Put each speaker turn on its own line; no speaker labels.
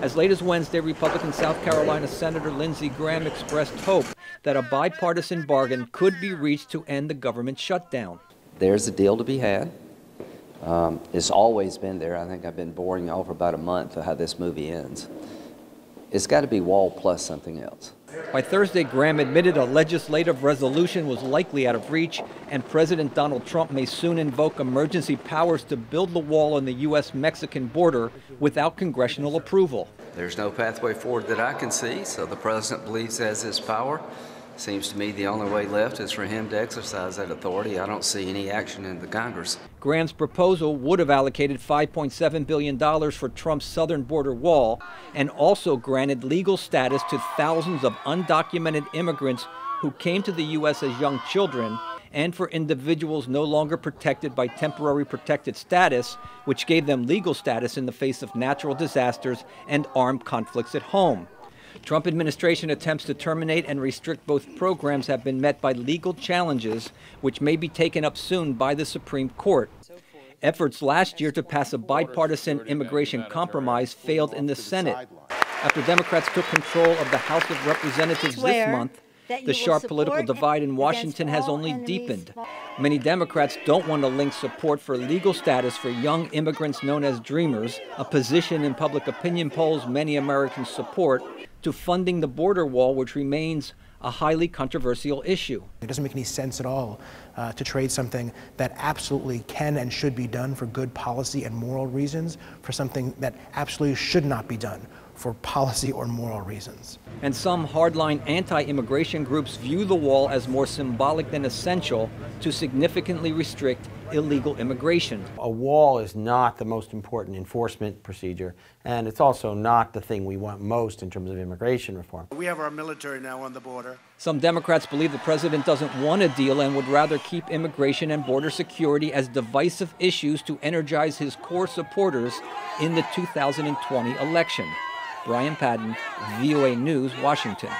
As late as Wednesday, Republican South Carolina Senator Lindsey expressed hope that a bipartisan bargain could be reached to end the government shutdown.
There's a deal to be had. It's always been there. I think I've been boring y'all for about a month of how this movie ends. It's got to be wall plus something else.
By Thursday, Graham admitted a legislative resolution was likely out of reach, and President Donald Trump may soon invoke emergency powers to build the wall on the U.S.-Mexican border without congressional approval.
There's no pathway forward that I can see, so the president believes he has this power. Seems to me the only way left is for him to exercise that authority. I don't see any action in the Congress.
Graham's proposal would have allocated $5.7 billion for Trump's southern border wall and also granted legal status to thousands of undocumented immigrants who came to the U.S. as young children, and for individuals no longer protected by temporary protected status, which gave them legal status in the face of natural disasters and armed conflicts at home. Trump administration attempts to terminate and restrict both programs have been met by legal challenges, which may be taken up soon by the Supreme Court. Efforts last year to pass a bipartisan immigration compromise failed in the Senate. After Democrats took control of the House of Representatives this month, the sharp political divide in Washington has only deepened. Many Democrats don't want to link support for legal status for young immigrants known as Dreamers, a position in public opinion polls many Americans support, to funding the border wall, which remains a highly controversial issue.
It doesn't make any sense at all to trade something that absolutely can and should be done for good policy and moral reasons for something that absolutely should not be done for policy or moral reasons.
And some hardline anti-immigration groups view the wall as more symbolic than essential to significantly restrict illegal immigration.
A wall is not the most important enforcement procedure, and it's also not the thing we want most in terms of immigration reform.
We have our military now on the border.
Some Democrats believe the president doesn't want a deal and would rather keep immigration and border security as divisive issues to energize his core supporters in the 2020 election. Brian Padden, VOA News, Washington.